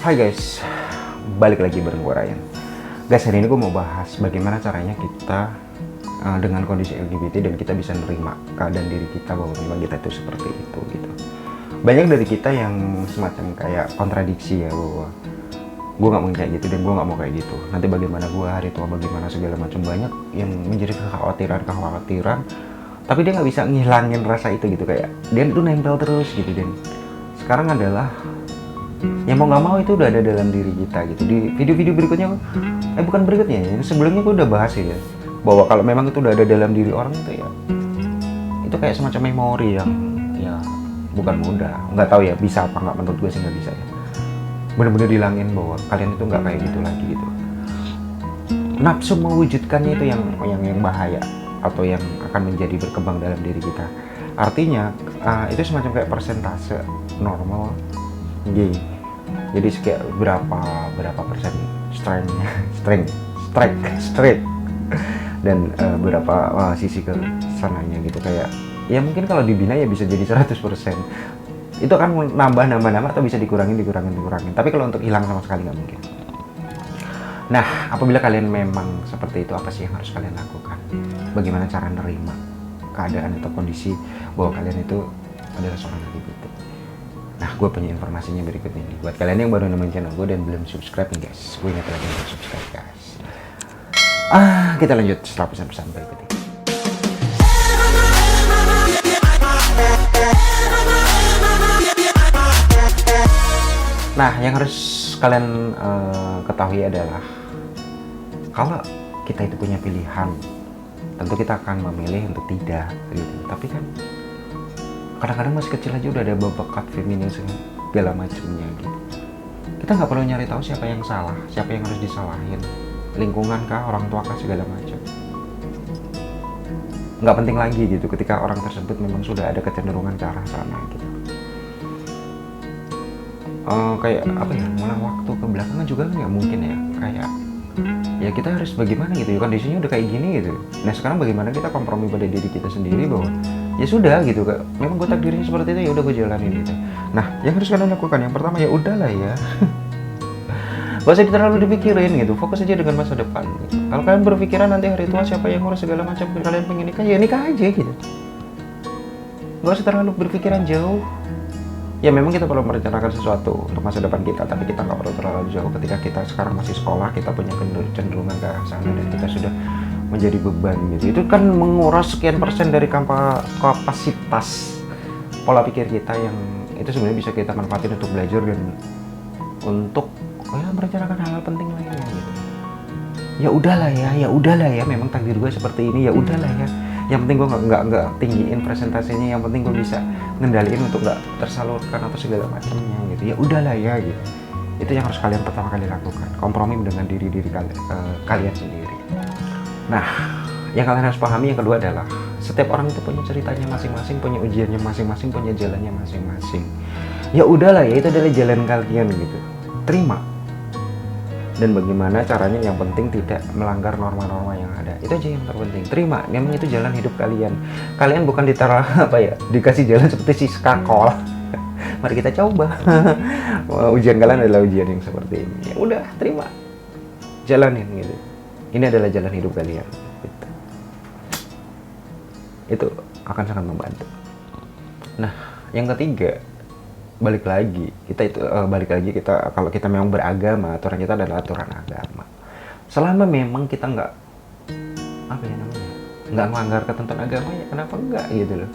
Hai guys, balik lagi bareng gue Ryan. Guys, hari ini gue mau bahas bagaimana caranya kita dengan kondisi LGBT dan kita bisa nerima keadaan diri kita bahwa memang kita itu seperti itu gitu. Banyak dari kita yang semacam kayak kontradiksi ya, bahwa gue nggak mau kayak gitu dan gue nggak mau kayak gitu. Nanti bagaimana gue hari tua, bagaimana segala macam, banyak yang menjadi kekhawatiran, tapi dia nggak bisa ngilangin rasa itu gitu, kayak dia tuh nempel terus gitu. Dan sekarang adalah yang mau nggak mau itu udah ada dalam diri kita gitu. Di video-video berikutnya, bukan berikutnya ya, sebelumnya gue udah bahas ya, bahwa kalau memang itu udah ada dalam diri orang itu ya, itu kayak semacam memori yang ya bukan mudah, nggak tahu ya bisa apa nggak, menurut gue sih nggak bisa ya, bener-bener hilangin bahwa kalian itu nggak kayak gitu lagi gitu. Nafsu mewujudkannya itu yang bahaya, atau yang akan menjadi berkembang dalam diri kita. Artinya itu semacam kayak persentase normal. Jadi kayak berapa persen strength dan berapa sisi ke sananya gitu. Kayak ya mungkin kalau dibina ya bisa jadi 100%. Itu akan nambah atau bisa dikurangin. Tapi kalau untuk hilang sama sekali nggak mungkin. Nah, apabila kalian memang seperti itu, apa sih yang harus kalian lakukan? Bagaimana cara nerima keadaan atau kondisi bahwa kalian itu adalah seorang LGBT? Nah, gue punya informasinya berikut ini. Buat kalian yang baru nemuin channel gue dan belum subscribe nih guys, gue ingat lagi untuk subscribe guys. Kita lanjut setelah pesan-pesan berikut ini. Nah, yang harus kalian ketahui adalah kalau kita itu punya pilihan, tentu kita akan memilih untuk tidak gitu. Tapi kan kadang-kadang masih kecil aja udah ada bakat feminisme segala macamnya gitu. Kita nggak perlu nyari tahu siapa yang salah, siapa yang harus disalahin, lingkungan kah, orang tua kah, segala macam. Nggak penting lagi gitu ketika orang tersebut memang sudah ada kecenderungan ke arah sana gitu. Kayak apa ya, ngulang waktu ke belakangan juga nggak mungkin ya, kayak ya kita harus bagaimana gitu ya, kondisinya udah kayak gini gitu. Nah sekarang bagaimana kita kompromi pada diri kita sendiri bahwa ya sudah gitu, kak, memang gue takdirnya seperti itu, ya udah gue jalanin gitu. Nah yang harus kalian lakukan yang pertama ya udahlah ya, gak usah terlalu dipikirin gitu, fokus aja dengan masa depan gitu. Kalau kalian berpikiran nanti hari tua siapa yang ngurus segala macam, kalian pengen nikah ya nikah aja gitu, gak usah terlalu berpikiran jauh. Ya memang kita perlu merencanakan sesuatu untuk masa depan kita, tapi kita nggak perlu terlalu jauh. Ketika kita sekarang masih sekolah, kita punya kecenderungan ke arah sana dan kita sudah menjadi beban gitu. Itu kan menguras sekian persen dari kapasitas pola pikir kita yang itu sebenarnya bisa kita manfaatin untuk belajar dan untuk merencanakan hal-hal penting lainnya gitu. Ya udahlah ya, memang takdir gue seperti ini, ya udahlah ya. Yang penting gue nggak tinggiin presentasinya, yang penting gue bisa ngendaliin untuk nggak tersalurkan atau segala macamnya gitu. Ya udahlah ya gitu. Itu yang harus kalian pertama kali lakukan, kompromi dengan diri kalian sendiri. Nah, yang kalian harus pahami yang kedua adalah setiap orang itu punya ceritanya masing-masing, punya ujiannya masing-masing, punya jalannya masing-masing. Ya udahlah ya, itu adalah jalan kalian gitu. Terima. Dan bagaimana caranya, yang penting tidak melanggar norma-norma yang ada. Itu aja yang terpenting. Terima, memang itu jalan hidup kalian. Kalian bukan dikasih jalan seperti si skakol. Mari kita coba. Ujian kalian adalah ujian yang seperti ini. Ya udah, terima. Jalanin gitu. Ini adalah jalan hidup kalian. Gitu. Itu akan sangat membantu. Nah, yang ketiga, balik lagi kita kalau kita memang beragama, aturan kita adalah aturan agama. Selama memang kita nggak melanggar ketentuan agama, ya kenapa enggak gitu loh.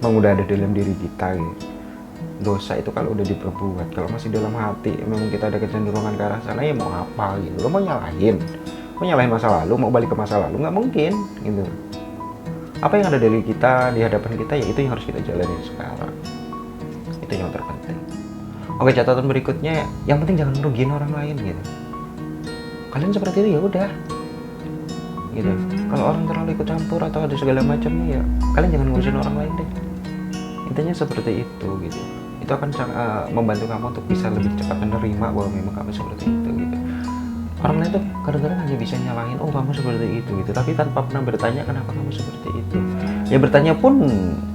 Memang udah ada dalam diri kita gitu. Dosa itu kalau udah diperbuat, kalau masih dalam hati memang kita ada kecenderungan ke arah sana, ya mau apa gitu. Lo mau nyalahin masa lalu, mau balik ke masa lalu, nggak mungkin gitu. Apa yang ada dari kita di hadapan kita, ya itu yang harus kita jalani sekarang. Itu yang terpenting. Oke, catatan berikutnya, yang penting jangan merugiin orang lain gitu. Kalian seperti itu ya udah gitu. Kalau orang terlalu ikut campur atau ada segala macamnya, ya kalian jangan ngurusin orang lain deh. Intinya seperti itu gitu. Itu akan membantu kamu untuk bisa lebih cepat menerima bahwa memang kamu seperti itu gitu. Orang lain tuh kadang-kadang hanya bisa nyalahin, oh kamu seperti itu gitu, tapi tanpa pernah bertanya kenapa kamu seperti itu. Ya bertanya pun,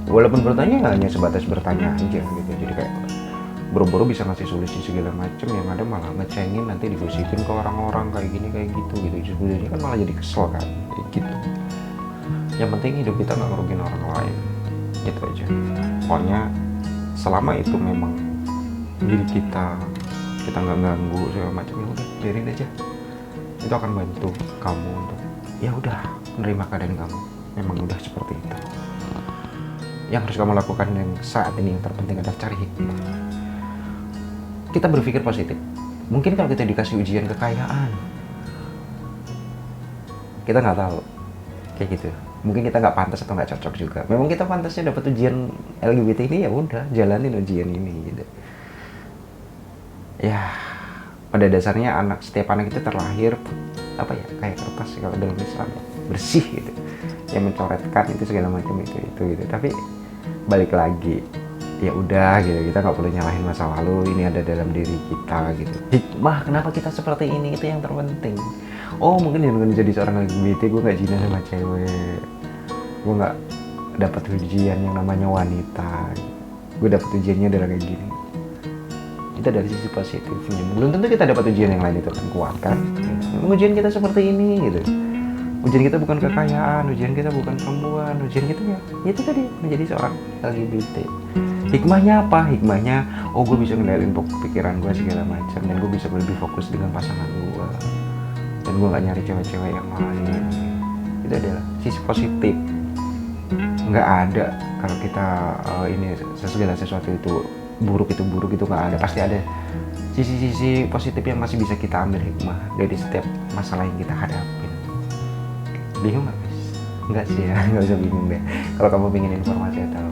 walaupun bertanya hanya sebatas bertanya aja gitu. Jadi kayak boro-boro bisa ngasih solusi segala macem, yang ada malah ngecengin, nanti digosipin ke orang-orang kayak gini kayak gitu sebenarnya kan malah jadi kesel kan kayak gitu. Yang penting hidup kita nggak ngerugiin orang lain, gitu aja. Pokoknya selama itu memang diri kita nggak ganggu segala macam, ya udah biarin aja. Itu akan bantu kamu untuk ya udah menerima keadaan kamu memang udah seperti itu. Yang harus kamu lakukan yang saat ini yang terpenting adalah cari hikmah. Kita berpikir positif. Mungkin kalau kita dikasih ujian kekayaan, kita nggak tahu kayak gitu. Mungkin kita nggak pantas atau nggak cocok juga. Memang kita pantasnya dapat ujian LGBT ini, ya udah jalanin ujian ini gitu. Ya pada dasarnya setiap anak itu terlahir apa ya, kayak kertas kalau dalam Islam ya, bersih gitu, yang mencoretkan itu segala macam itu gitu. Tapi balik lagi ya udah gitu, kita nggak perlu nyalahin masa lalu, ini ada dalam diri kita gitu. Hikmah kenapa kita seperti ini itu yang terpenting. Oh mungkin dengan jadi seorang LGBT gue nggak zina sama cewek, gue nggak dapat ujian yang namanya wanita, gue dapat ujiannya adalah kayak gini. Kita dari sisi positifnya, belum tentu kita dapat ujian yang lain itu kan kuat kan. Memang ujian kita seperti ini gitu. Ujian kita bukan kekayaan, ujian kita bukan perempuan, ujian kita ya itu tadi menjadi seorang LGBT. Hikmahnya apa? Hikmahnya, oh gue bisa ngendalin pikiran gue segala macam, dan gue bisa lebih fokus dengan pasangan gue, dan gue nggak nyari cewek-cewek yang lain. Itu adalah sisi positif. Nggak ada kalau kita ini segala sesuatu itu buruk itu nggak ada. Pasti ada sisi-sisi positif yang masih bisa kita ambil hikmah dari setiap masalah yang kita hadapi. Bingung nggak guys? Enggak sih ya, nggak usah bingung deh. Kalau kamu pengen informasi atau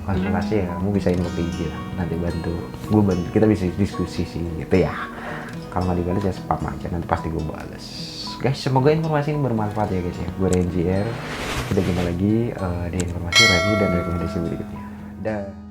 konsultasi ya kamu bisa info ke IG lah, nanti gue bantu, kita bisa diskusi sih gitu ya. Kalau nggak dibalas ya spam aja, nanti pasti gue balas. Guys, semoga informasi ini bermanfaat ya guys ya. Gue Renjier, kita jumpa lagi di informasi review dan rekomendasi berikutnya. Dah.